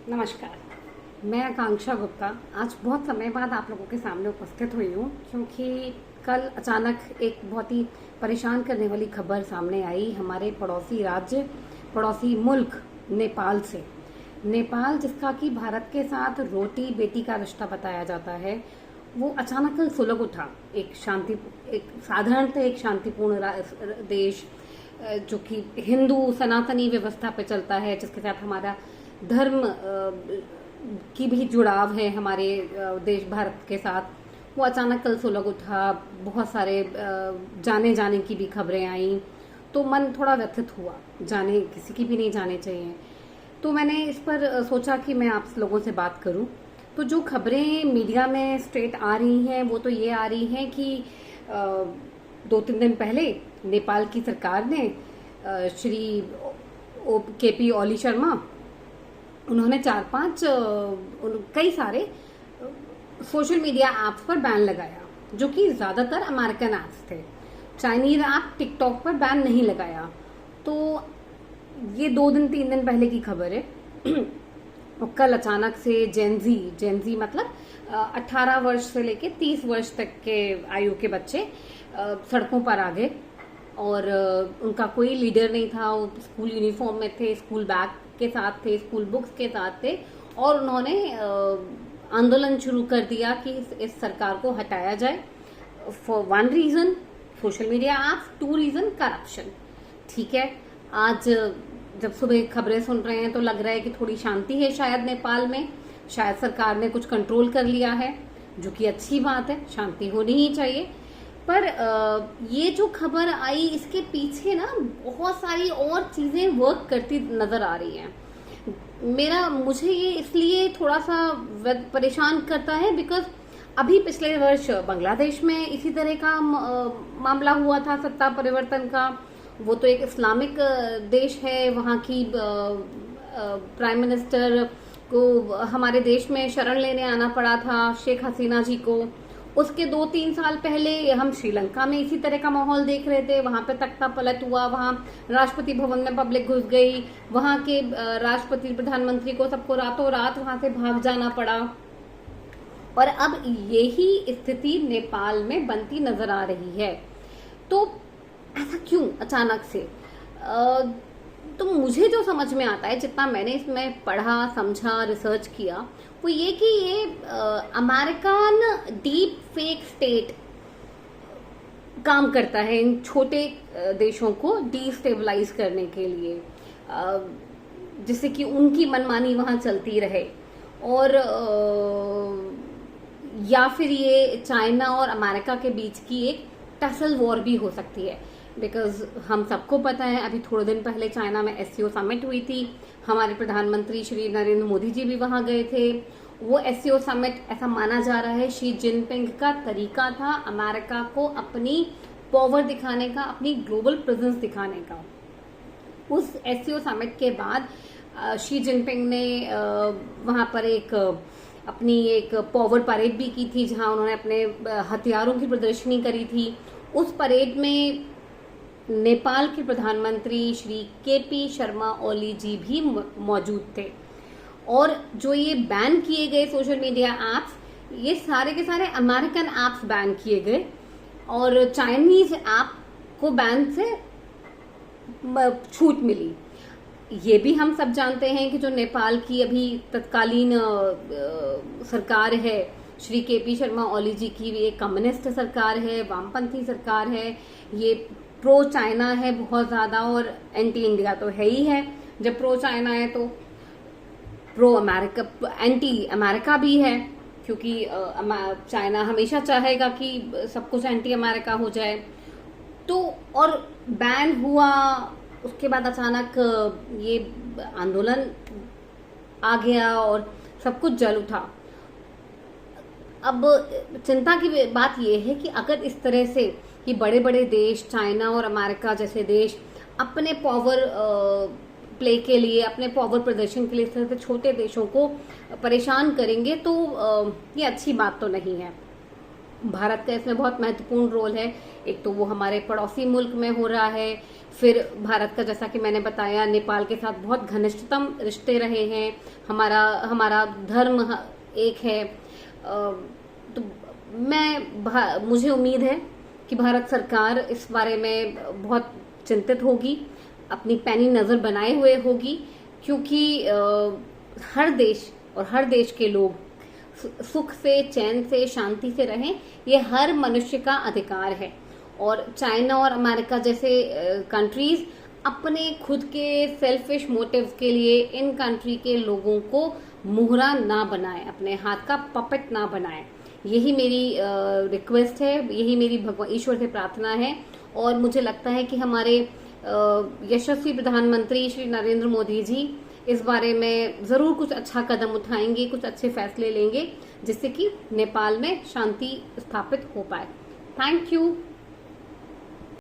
नमस्कार। मैं आकांक्षा गुप्ता आज बहुत समय बाद आप लोगों के सामने उपस्थित हुई हूँ क्योंकि कल अचानक एक बहुत ही परेशान करने वाली खबर सामने आई हमारे पड़ोसी राज्य पड़ोसी मुल्क नेपाल से। नेपाल जिसका कि भारत के साथ रोटी बेटी का रिश्ता बताया जाता है, वो अचानक कल सुलग उठा। एक साधारणतः एक शांतिपूर्ण देश जो कि हिंदू सनातनी व्यवस्था पे चलता है, जिसके साथ हमारा धर्म की भी जुड़ाव है हमारे देश भारत के साथ, वो अचानक कल सुलग उठा। बहुत सारे जाने की भी खबरें आई तो मन थोड़ा व्यथित हुआ। जाने किसी की भी नहीं जाने चाहिए, तो मैंने इस पर सोचा कि मैं आप लोगों से बात करूं। तो जो खबरें मीडिया में स्ट्रेट आ रही हैं वो तो ये आ रही हैं कि 2-3 दिन पहले नेपाल की सरकार ने श्री केपी ओली शर्मा, उन्होंने 4-5 कई सारे सोशल मीडिया ऐप्स पर बैन लगाया, जो कि ज्यादातर अमेरिकन ऐप्स थे। चाइनीज ऐप टिकटॉक पर बैन नहीं लगाया। तो ये 2-3 दिन पहले की खबर है। और कल अचानक से जेनजी मतलब 18 वर्ष से लेके 30 वर्ष तक के आयु के बच्चे सड़कों पर आ गए और उनका कोई लीडर नहीं था। वो स्कूल यूनिफॉर्म में थे, स्कूल बैग के साथ थे, स्कूल बुक्स के साथ थे और उन्होंने आंदोलन शुरू कर दिया कि इस सरकार को हटाया जाए। For 1 reason social media app, 2 reason corruption. ठीक है, आज जब सुबह खबरें सुन रहे हैं तो लग रहा है कि थोड़ी शांति है शायद नेपाल में, शायद सरकार ने कुछ कंट्रोल कर लिया है, जो कि अच्छी बात है, शांति होनी ही चाहिए। पर ये जो खबर आई इसके पीछे ना बहुत सारी और चीजें वर्क करती नजर आ रही हैं। मुझे ये इसलिए थोड़ा सा परेशान करता है बिकॉज अभी पिछले वर्ष बांग्लादेश में इसी तरह का मामला हुआ था सत्ता परिवर्तन का। वो तो एक इस्लामिक देश है, वहाँ की प्राइम मिनिस्टर को हमारे देश में शरण लेने आना पड़ा था, शेख हसीना जी को। उसके 2-3 साल पहले हम श्रीलंका में इसी तरह का माहौल देख रहे थे। वहां पे तख्ता पलट हुआ, वहां राष्ट्रपति भवन में पब्लिक घुस गई, वहां के राष्ट्रपति प्रधानमंत्री को सबको रातों रात वहां से भाग जाना पड़ा। और अब यही स्थिति नेपाल में बनती नजर आ रही है। तो ऐसा क्यों अचानक से? तो मुझे जो समझ में आता है, जितना मैंने इसमें पढ़ा, समझा, रिसर्च किया, वो ये कि ये अमेरिकन डीप फेक स्टेट काम करता है इन छोटे देशों को डिस्टेबलाइज करने के लिए, जिससे कि उनकी मनमानी वहां चलती रहे। और या फिर ये चाइना और अमेरिका के बीच की एक टसल वॉर भी हो सकती है। बिकॉज हम सबको पता है, अभी थोड़े दिन पहले चाइना में एससीओ समिट हुई थी, हमारे प्रधानमंत्री श्री नरेंद्र मोदी जी भी वहां गए थे। वो एससीओ समिट, ऐसा माना जा रहा है, शी जिनपिंग का तरीका था अमेरिका को अपनी पावर दिखाने का, अपनी ग्लोबल प्रेजेंस दिखाने का। उस एससीओ समिट के बाद शी जिनपिंग ने वहां पर अपनी एक पावर परेड भी की थी, जहां उन्होंने अपने हथियारों की प्रदर्शनी करी थी। उस परेड में नेपाल के प्रधानमंत्री श्री केपी शर्मा ओली जी भी मौजूद थे। और जो ये बैन किए गए सोशल मीडिया ऐप्स, ये सारे के सारे अमेरिकन ऐप्स बैन किए गए और चाइनीज ऐप को बैन से छूट मिली। ये भी हम सब जानते हैं कि जो नेपाल की अभी तत्कालीन सरकार है श्री केपी शर्मा ओली जी की, एक कम्युनिस्ट सरकार है, वामपंथी सरकार है, ये प्रो चाइना है बहुत ज्यादा और एंटी इंडिया तो है ही है। जब प्रो चाइना है तो प्रो अमेरिका, एंटी अमेरिका भी है, क्योंकि चाइना हमेशा चाहेगा कि सब कुछ एंटी अमेरिका हो जाए। तो और बैन हुआ, उसके बाद अचानक ये आंदोलन आ गया और सब कुछ जल उठा। अब चिंता की बात यह है कि अगर इस तरह से कि बड़े बड़े देश, चाइना और अमेरिका जैसे देश अपने पावर प्ले के लिए, अपने पावर प्रदर्शन के लिए इस तरह से छोटे देशों को परेशान करेंगे, तो ये अच्छी बात तो नहीं है। भारत का इसमें बहुत महत्वपूर्ण रोल है। एक तो वो हमारे पड़ोसी मुल्क में हो रहा है, फिर भारत का, जैसा कि मैंने बताया, नेपाल के साथ बहुत घनिष्ठतम रिश्ते रहे हैं। हमारा हमारा धर्म एक है। तो मुझे उम्मीद है कि भारत सरकार इस बारे में बहुत चिंतित होगी, अपनी पैनी नजर बनाए हुए होगी, क्योंकि हर देश और हर देश के लोग सुख से, चैन से, शांति से रहें, ये हर मनुष्य का अधिकार है। और चाइना और अमेरिका जैसे कंट्रीज अपने खुद के सेल्फिश मोटिव्स के लिए इन कंट्री के लोगों को मुहरा ना बनाए, अपने हाथ का पपेट ना बनाए। यही मेरी रिक्वेस्ट है, यही मेरी भगवान ईश्वर से प्रार्थना है। और मुझे लगता है कि हमारे यशस्वी प्रधानमंत्री श्री नरेंद्र मोदी जी इस बारे में जरूर कुछ अच्छा कदम उठाएंगे, कुछ अच्छे फैसले लेंगे, जिससे कि नेपाल में शांति स्थापित हो पाए। Thank you.